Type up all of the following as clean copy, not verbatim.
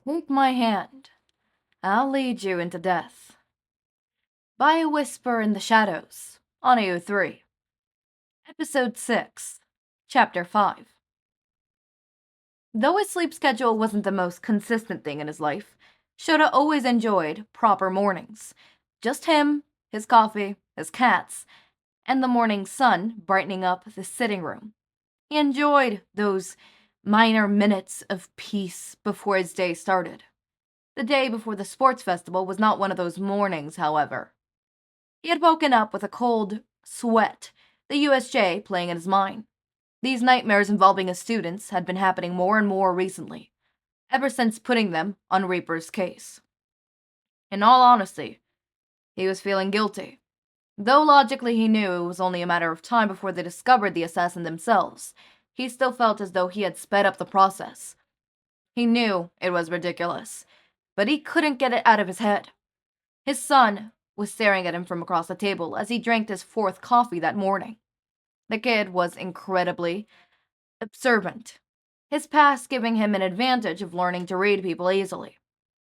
Take my hand. I'll lead you into death. By a Whisper in the Shadows, on AO3. Episode 6, Chapter 5. Though his sleep schedule wasn't the most consistent thing in his life, Shouta always enjoyed proper mornings. Just him, his coffee, his cats, and the morning sun brightening up the sitting room. He enjoyed those minor minutes of peace before his day started. The day before the sports festival was not one of those mornings, however. He had woken up with a cold sweat, the USJ playing in his mind. These nightmares involving his students had been happening more and more recently, ever since putting them on Reaper's case. In all honesty, he was feeling guilty. Though logically he knew it was only a matter of time before they discovered the assassin themselves, he still felt as though he had sped up the process. He knew it was ridiculous, but he couldn't get it out of his head. His son was staring at him from across the table as he drank his fourth coffee that morning. The kid was incredibly observant, his past giving him an advantage of learning to read people easily.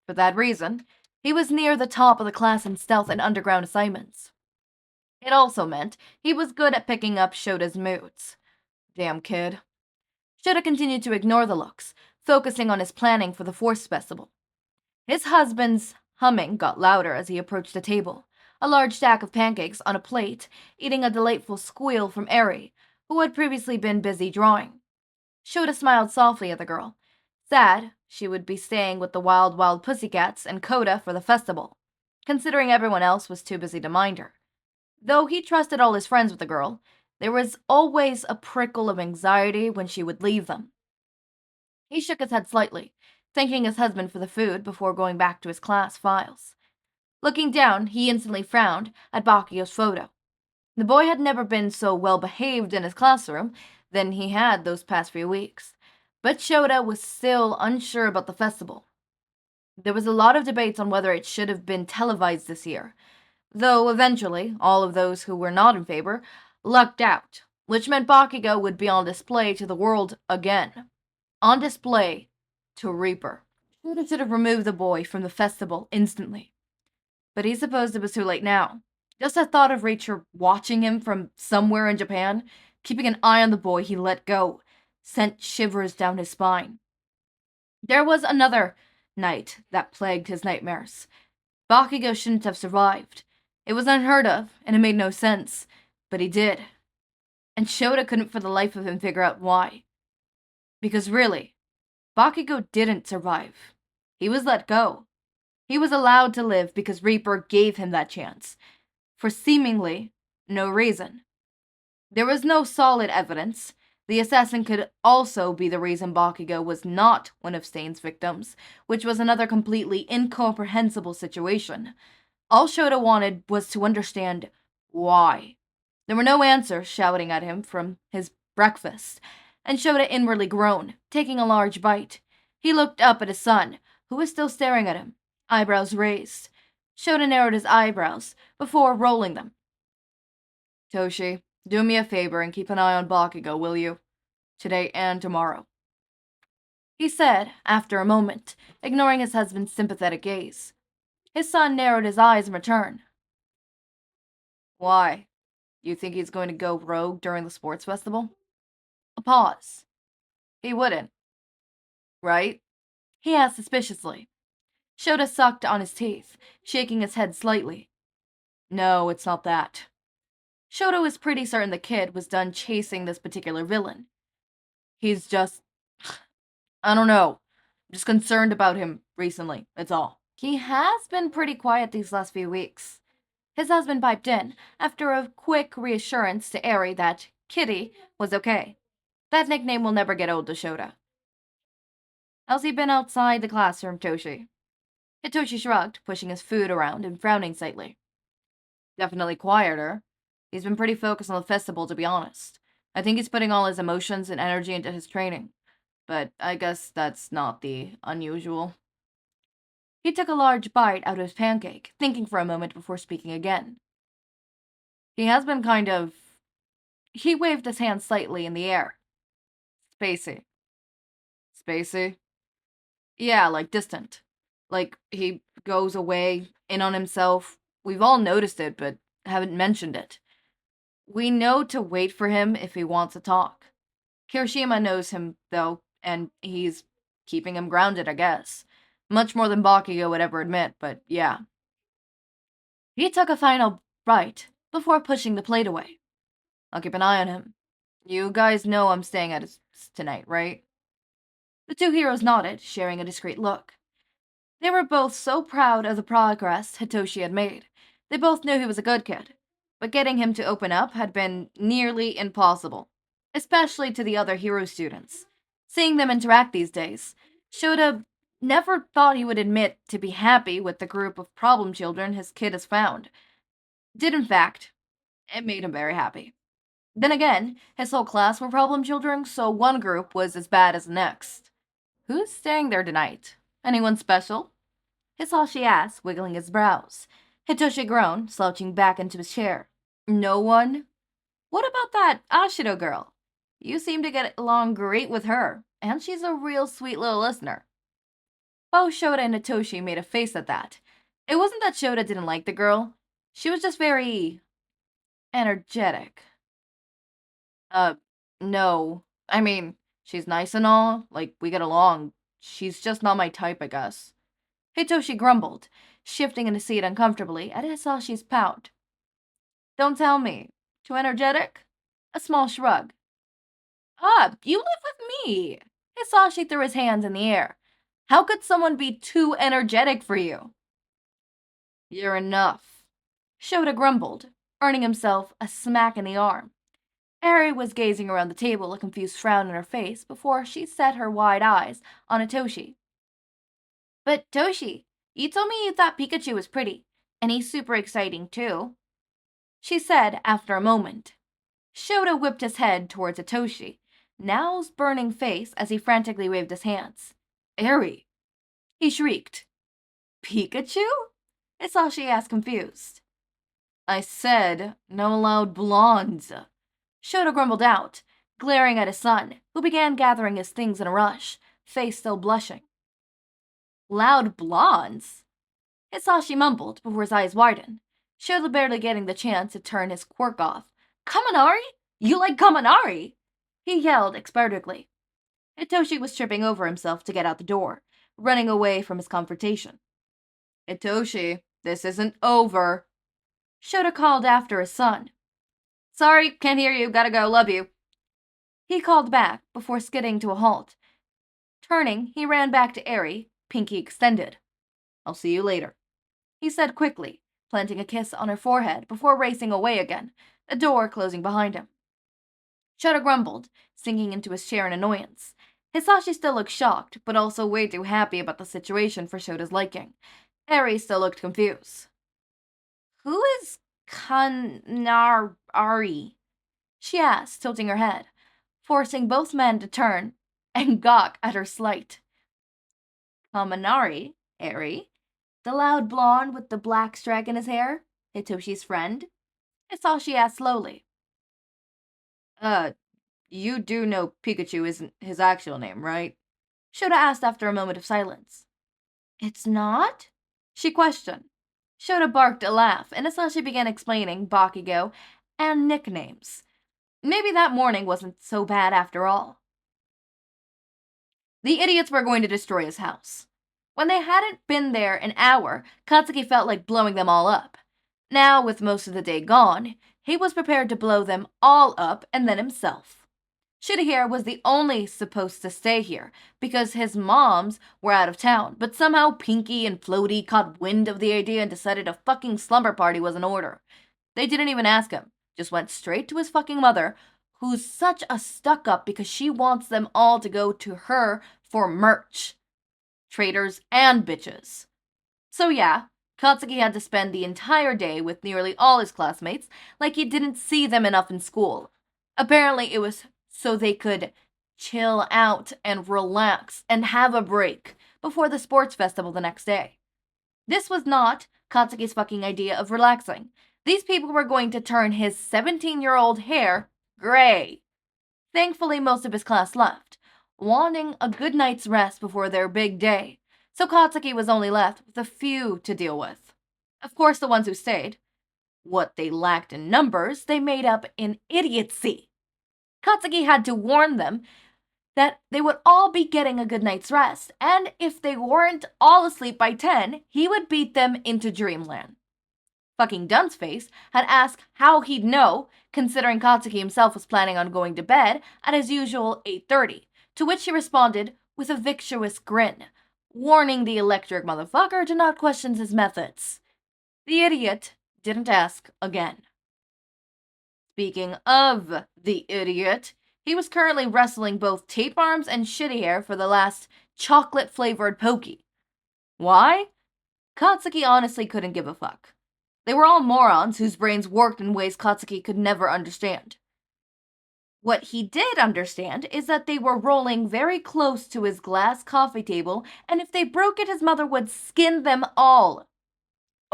For that reason, he was near the top of the class in stealth and underground assignments. It also meant he was good at picking up Shota's moods. Damn kid. Shouta continued to ignore the looks, focusing on his planning for the Force Festival. His husband's humming got louder as he approached the table, a large stack of pancakes on a plate, eating a delightful squeal from Eri, who had previously been busy drawing. Shouta smiled softly at the girl, sad she would be staying with the Wild Wild Pussycats and Coda for the festival, considering everyone else was too busy to mind her. Though he trusted all his friends with the girl, there was always a prickle of anxiety when she would leave them. He shook his head slightly, thanking his husband for the food before going back to his class files. Looking down, he instantly frowned at Bakugou's photo. The boy had never been so well behaved in his classroom than he had those past few weeks, but Shouta was still unsure about the festival. There was a lot of debates on whether it should have been televised this year, though eventually all of those who were not in favor lucked out, which meant Bakugou would be on display to the world again. On display to Reaper. Shouta should have removed the boy from the festival instantly. But he supposed it was too late now. Just the thought of Reacher watching him from somewhere in Japan, keeping an eye on the boy he let go, sent shivers down his spine. There was another night that plagued his nightmares. Bakugou shouldn't have survived. It was unheard of, and it made no sense, but he did. And Shouta couldn't for the life of him figure out why. Because really, Bakugou didn't survive. He was let go. He was allowed to live because Reaper gave him that chance, for seemingly no reason. There was no solid evidence. The assassin could also be the reason Bakugou was not one of Stain's victims, which was another completely incomprehensible situation. All Shouta wanted was to understand why. There were no answers shouting at him from his breakfast, and Shouta inwardly groaned, taking a large bite. He looked up at his son, who was still staring at him, eyebrows raised. Shouta narrowed his eyebrows before rolling them. Toshi, do me a favor and keep an eye on Bakugou, will you? Today and tomorrow. He said, after a moment, ignoring his husband's sympathetic gaze. His son narrowed his eyes in return. Why? You think he's going to go rogue during the sports festival? A pause. He wouldn't. Right? He asked suspiciously. Shouta sucked on his teeth, shaking his head slightly. No, it's not that. Shouta was pretty certain the kid was done chasing this particular villain. He's just... I don't know. I'm just concerned about him recently, that's all. He has been pretty quiet these last few weeks. His husband piped in, after a quick reassurance to Eri that Kitty was okay. That nickname will never get old to Shouta. How's he been outside the classroom, Toshi? Hitoshi shrugged, pushing his food around and frowning slightly. Definitely quieter. He's been pretty focused on the festival, to be honest. I think he's putting all his emotions and energy into his training. But I guess that's not the unusual. He took a large bite out of his pancake, thinking for a moment before speaking again. He has been kind of... He waved his hand slightly in the air. Spacey. Spacey? Yeah, like distant. Like he goes away, in on himself. We've all noticed it, but haven't mentioned it. We know to wait for him if he wants to talk. Kirishima knows him, though, and he's keeping him grounded, I guess. Much more than Bakugou would ever admit, but yeah. He took a final bite before pushing the plate away. I'll keep an eye on him. You guys know I'm staying at his tonight, right? The two heroes nodded, sharing a discreet look. They were both so proud of the progress Hitoshi had made. They both knew he was a good kid, but getting him to open up had been nearly impossible, especially to the other hero students. Seeing them interact these days, Shouta never thought he would admit to be happy with the group of problem children his kid has found. Did in fact, it made him very happy. Then again, his whole class were problem children, so one group was as bad as the next. Who's staying there tonight? Anyone special? Hizashi asked, wiggling his brows. Hitoshi groaned, slouching back into his chair. No one? What about that Ashido girl? You seem to get along great with her, and she's a real sweet little listener. Both Shouta and Hitoshi made a face at that. It wasn't that Shouta didn't like the girl. She was just very energetic. Uh, no. I mean, she's nice and all, like, we get along. She's just not my type, I guess. Hitoshi grumbled, shifting in his seat uncomfortably at Hisashi's pout. Don't tell me. Too energetic? A small shrug. You live with me. Hisashi threw his hands in the air. How could someone be too energetic for you? You're enough. Shouta grumbled, earning himself a smack in the arm. Eri was gazing around the table, a confused frown on her face, before she set her wide eyes on Hitoshi. But Toshi, you told me you thought Pikachu was pretty, and he's super exciting too, she said after a moment. Shouta whipped his head towards Hitoshi, now's burning face as he frantically waved his hands. Eri! He shrieked. Pikachu? Hisashi asked, confused. I said, no loud blondes. Shouta grumbled out, glaring at his son, who began gathering his things in a rush, face still blushing. Loud blondes? Hisashi mumbled before his eyes widened, Shouta barely getting the chance to turn his quirk off. Kaminari? You like Kaminari? He yelled excitedly. Hitoshi was tripping over himself to get out the door, running away from his confrontation. Hitoshi, this isn't over. Shouta called after his son. Sorry, can't hear you, gotta go, love you. He called back before skidding to a halt. Turning, he ran back to Eri, pinky extended. I'll see you later, he said quickly, planting a kiss on her forehead before racing away again, the door closing behind him. Shouta grumbled, sinking into his chair in annoyance. Hisashi still looked shocked, but also way too happy about the situation for Shota's liking. Eri still looked confused. Who is Kaminari? She asked, tilting her head, forcing both men to turn and gawk at her slight. Kaminari, Eri? The loud blonde with the black streak in his hair? Hitoshi's friend? Hisashi asked slowly. You do know Pikachu isn't his actual name, right? Shouta asked after a moment of silence. It's not? She questioned. Shouta barked a laugh, and Hisashi began explaining Bakugou and nicknames. Maybe that morning wasn't so bad after all. The idiots were going to destroy his house. When they hadn't been there an hour, Katsuki felt like blowing them all up. Now, with most of the day gone, he was prepared to blow them all up and then himself. Shitahira was the only supposed to stay here because his moms were out of town, but somehow Pinky and Floaty caught wind of the idea and decided a fucking slumber party was in order. They didn't even ask him, just went straight to his fucking mother, who's such a stuck-up because she wants them all to go to her for merch. Traitors and bitches. So yeah, Katsuki had to spend the entire day with nearly all his classmates like he didn't see them enough in school. Apparently it was so they could chill out and relax and have a break before the sports festival the next day. This was not Katsuki's fucking idea of relaxing. These people were going to turn his 17-year-old hair gray. Thankfully, most of his class left. wanting a good night's rest before their big day, so Katsuki was only left with a few to deal with. Of course, the ones who stayed. What they lacked in numbers, they made up in idiocy. Katsuki had to warn them that they would all be getting a good night's rest, and if they weren't all asleep by 10, he would beat them into dreamland. Fucking Dunceface had asked how he'd know, considering Katsuki himself was planning on going to bed at his usual 8:30, to which he responded with a victuous grin, warning the electric motherfucker to not question his methods. The idiot didn't ask again. Speaking of the idiot, he was currently wrestling both Tape Arms and Shitty Hair for the last chocolate-flavored pokey. Why? Katsuki honestly couldn't give a fuck. They were all morons whose brains worked in ways Katsuki could never understand. What he did understand is that they were rolling very close to his glass coffee table, and if they broke it, his mother would skin them all.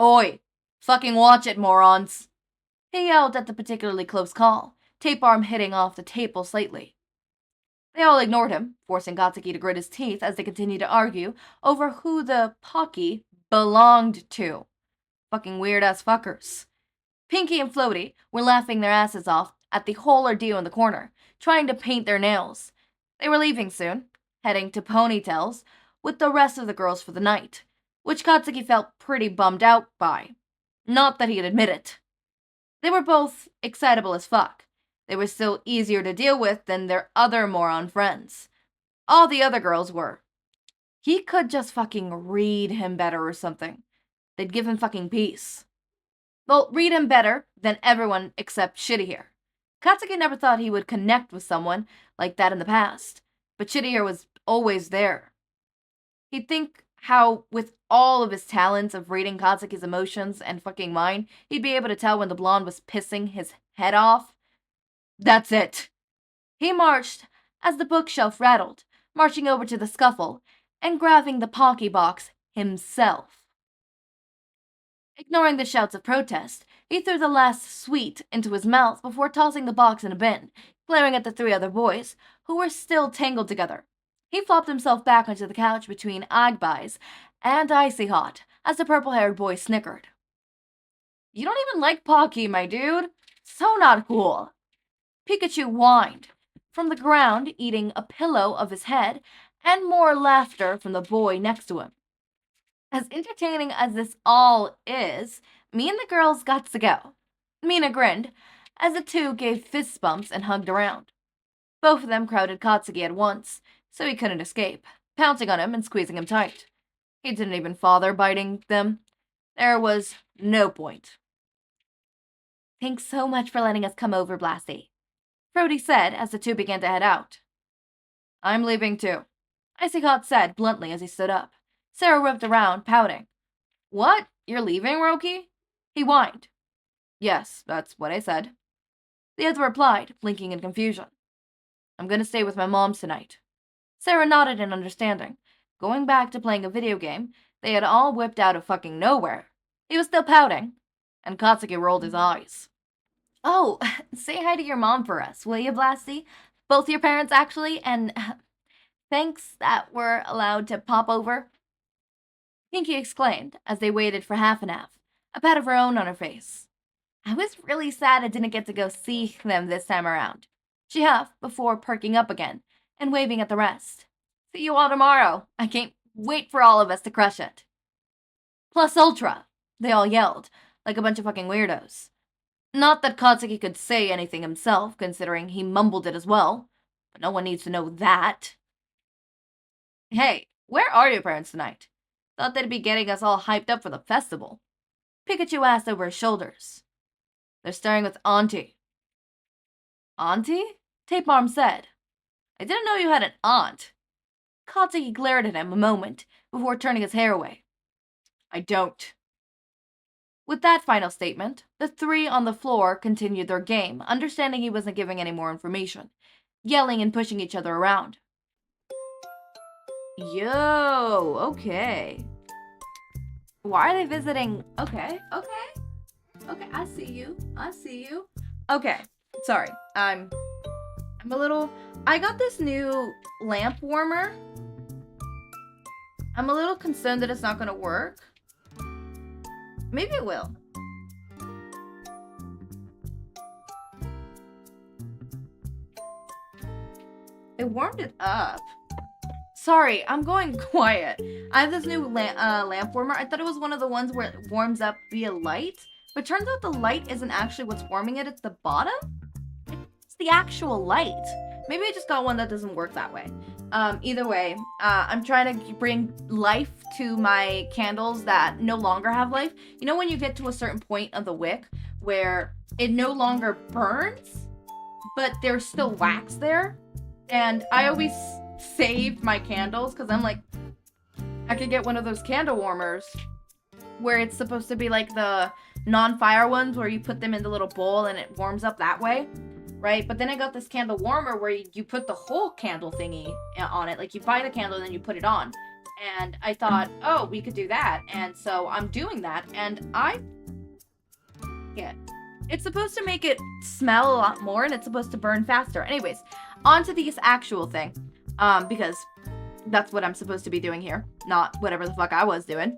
Oi! Fucking watch it, morons! He yelled at the particularly close call, Tape Arm hitting off the table slightly. They all ignored him, forcing Katsuki to grit his teeth as they continued to argue over who the Pocky belonged to. Fucking weird-ass fuckers. Pinky and Floaty were laughing their asses off at the whole ordeal in the corner, trying to paint their nails. They were leaving soon, heading to Ponytails with the rest of the girls for the night, which Katsuki felt pretty bummed out by. Not that he'd admit it. They were both excitable as fuck. They were still easier to deal with than their other moron friends. All the other girls were. He could just fucking read him better or something. They'd give him fucking peace. Well, read him better than everyone except Shitty Hair. Katsuki never thought he would connect with someone like that in the past, but Shitty Hair was always there. He'd think how, with all of his talents of reading Katsuki's emotions and fucking mind, he'd be able to tell when the blonde was pissing his head off. That's it. He marched as the bookshelf rattled, marching over to the scuffle and grabbing the Pocky box himself. Ignoring the shouts of protest, he threw the last sweet into his mouth before tossing the box in a bin, glaring at the three other boys, who were still tangled together. He flopped himself back onto the couch between Agbies and Icy Hot as the purple-haired boy snickered. You don't even like Pocky, my dude. So not cool. Pikachu whined from the ground, eating a pillow of his head, and more laughter from the boy next to him. As entertaining as this all is, me and the girls got to go. Mina grinned as the two gave fist bumps and hugged around. Both of them crowded Katsuki at once, so he couldn't escape, pouncing on him and squeezing him tight. He didn't even bother biting them. There was no point. Thanks so much for letting us come over, Blasty, Brody said as the two began to head out. I'm leaving too, Icy Hot said bluntly as he stood up. Sarah whipped around, pouting. What? You're leaving, Roki? He whined. Yes, that's what I said. The other replied, blinking in confusion. I'm gonna stay with my mom tonight. Sarah nodded in understanding. Going back to playing a video game they had all whipped out of fucking nowhere. He was still pouting, and Katsuki rolled his eyes. Oh, say hi to your mom for us, will you, Blasty? Both your parents, actually, and thanks that we're allowed to pop over. Pinky exclaimed as they waited for half and half, a pat of her own on her face. I was really sad I didn't get to go see them this time around. She huffed before perking up again and waving at the rest. See you all tomorrow. I can't wait for all of us to crush it. Plus ultra, they all yelled, like a bunch of fucking weirdos. Not that Katsuki could say anything himself, considering he mumbled it as well, but no one needs to know that. Hey, where are your parents tonight? Thought they'd be getting us all hyped up for the festival. Pikachu asked over his shoulders. They're staying with Auntie. Auntie? Tape Arm said. I didn't know you had an aunt. Katsuki glared at him a moment before turning his hair away. I don't. With that final statement, the three on the floor continued their game, understanding he wasn't giving any more information, yelling and pushing each other around. Yo, okay. Why are they visiting? Okay, I see you. Okay, sorry. I'm I got this new lamp warmer. I'm a little concerned that it's not gonna work. Maybe it will. It warmed it up. Sorry, I'm going quiet. I have this new lamp warmer. I thought it was one of the ones where it warms up via light. But turns out the light isn't actually what's warming it. It's the bottom. It's the actual light. Maybe I just got one that doesn't work that way. Either way, I'm trying to bring life to my candles that no longer have life. You know when you get to a certain point of the wick where it no longer burns, but there's still wax there? And I always saved my candles because I'm like, I could get one of those candle warmers where it's supposed to be like the non-fire ones where you put them in the little bowl and it warms up that way, right? But then I got this candle warmer where you put the whole candle thingy on it. Like you buy the candle and then you put it on. And I thought, oh, we could do that. And so I'm doing that. And it's supposed to make it smell a lot more and it's supposed to burn faster. Anyways, on to this actual thing. Because that's what I'm supposed to be doing here, not whatever the fuck I was doing.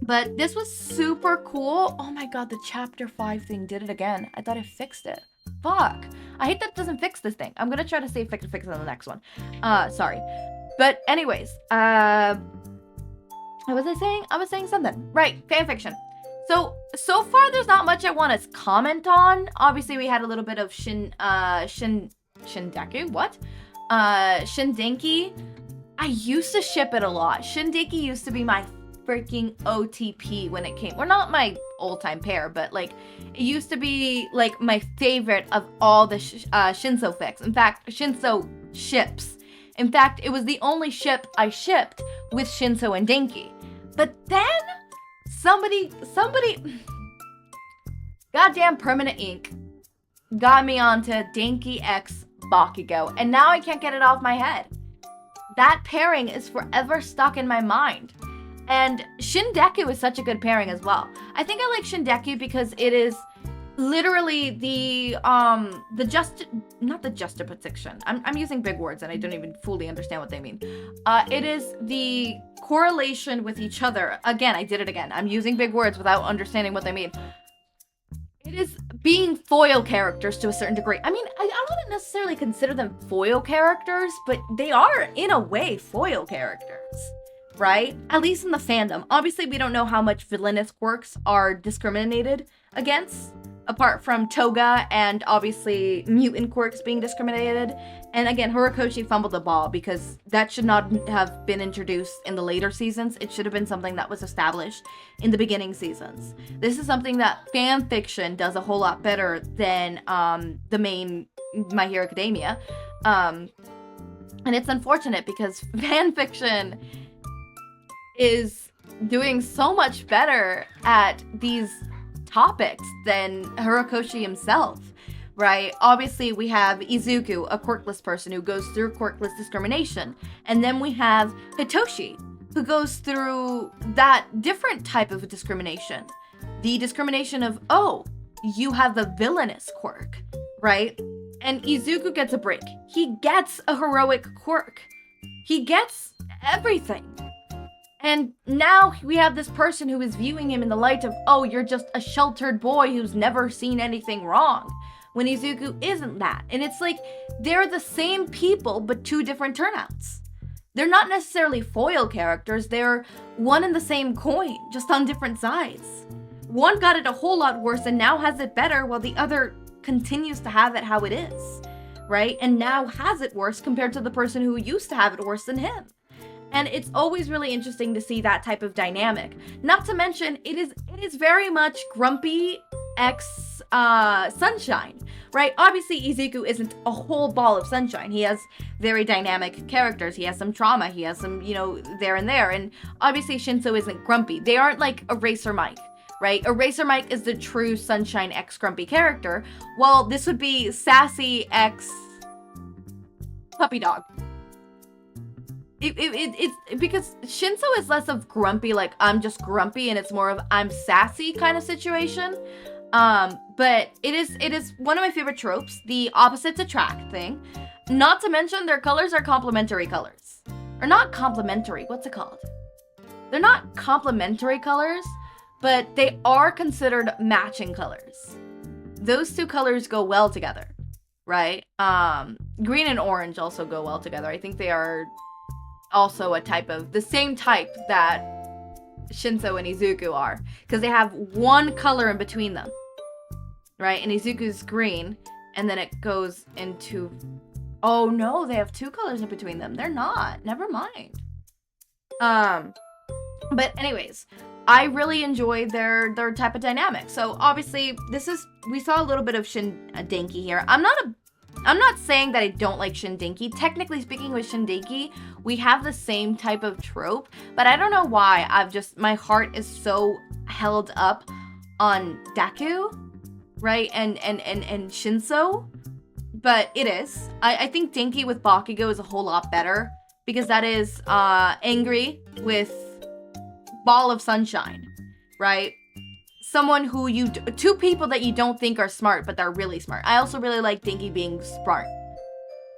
But this was super cool. Oh my god, the chapter 5 thing did it again. I thought it fixed it. Fuck. I hate that it doesn't fix this thing. I'm gonna try to see if I can fix it on the next one. Sorry. But anyways, what was I saying? I was saying something. Right, fanfiction. So far there's not much I want to comment on. Obviously we had a little bit of Shindeku, what? Denki. I used to ship it a lot. Denki used to be my freaking OTP when it came. Well, not my all-time pair, but like it used to be like my favorite of all the Shinsou fics. In fact, Shinsou ships. In fact, it was the only ship I shipped with Shinsou and Denki. But then somebody goddamn Permanent Ink got me onto Denki X Bakugou, and now I can't get it off my head. That pairing is forever stuck in my mind. And Shindeku is such a good pairing as well. I think I like Shindeku because it is literally not the juxtaposition. I'm using big words and I don't even fully understand what they mean. It is the correlation with each other. Again, I did it again. I'm using big words without understanding what they mean. It is being foil characters to a certain degree. I mean, I wouldn't necessarily consider them foil characters, but they are, in a way, foil characters, right? At least in the fandom. Obviously, we don't know how much villainous quirks are discriminated against, apart from Toga and obviously mutant quirks being discriminated. And again, Horikoshi fumbled the ball because that should not have been introduced in the later seasons. It should have been something that was established in the beginning seasons. This is something that fan fiction does a whole lot better than the main My Hero Academia. And it's unfortunate because fan fiction is doing so much better at these topics than Horikoshi himself, right? Obviously, we have Izuku, a quirkless person who goes through quirkless discrimination. And then we have Hitoshi, who goes through that different type of discrimination. The discrimination of, oh, you have the villainous quirk, right? And Izuku gets a break. He gets a heroic quirk. He gets everything. And now we have this person who is viewing him in the light of, oh, you're just a sheltered boy who's never seen anything wrong. When Izuku isn't that. And it's like, they're the same people, but two different turnouts. They're not necessarily foil characters. They're one and the same coin, just on different sides. One got it a whole lot worse and now has it better, while the other continues to have it how it is, right? And now has it worse compared to the person who used to have it worse than him. And it's always really interesting to see that type of dynamic. Not to mention, it is very much Grumpy X Sunshine, right? Obviously, Izuku isn't a whole ball of sunshine. He has very dynamic characters. He has some trauma. He has some, there and there. And obviously, Shinsou isn't grumpy. They aren't like Eraser Mike, right? Eraser Mike is the true Sunshine X Grumpy character, while this would be Sassy X Puppy Dog. It's because Shinsou is less of grumpy, like I'm just grumpy, and it's more of I'm sassy kind of situation. But it is one of my favorite tropes, the opposites attract thing. Not to mention their colors are complementary colors. Or not complementary, what's it called? They're not complementary colors, but they are considered matching colors. Those two colors go well together, right? Green and orange also go well together. I think they are also the same type that Shinsou and Izuku are, because they have one color in between them, right? And Izuku's green, and then it goes into... Oh no, they have two colors in between them. They're not. Never mind. But anyways, I really enjoy their type of dynamic. So obviously, we saw a little bit of Denki here. I'm not saying that I don't like Denki. Technically speaking, with Denki, we have the same type of trope, but I don't know why my heart is so held up on Deku, right? And Shinsou. But it is. I think Denki with Bakugou is a whole lot better, because that is angry with ball of sunshine, right? Someone who two people that you don't think are smart, but they're really smart. I also really like Denki being smart.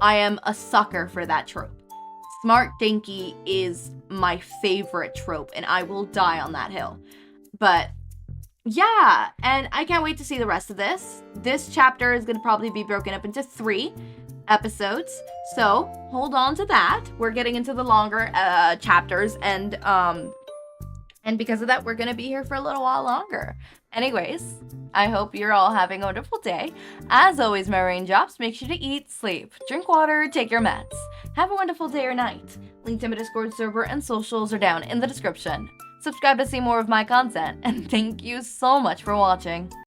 I am a sucker for that trope. Smart Denki is my favorite trope, and I will die on that hill. But yeah, and I can't wait to see the rest of this. This chapter is going to probably be broken up into 3 episodes, so hold on to that. We're getting into the longer chapters, and because of that, we're going to be here for a little while longer. Anyways, I hope you're all having a wonderful day. As always, my raindrops, make sure to eat, sleep, drink water, take your meds. Have a wonderful day or night. Link to my Discord server and socials are down in the description. Subscribe to see more of my content, and thank you so much for watching.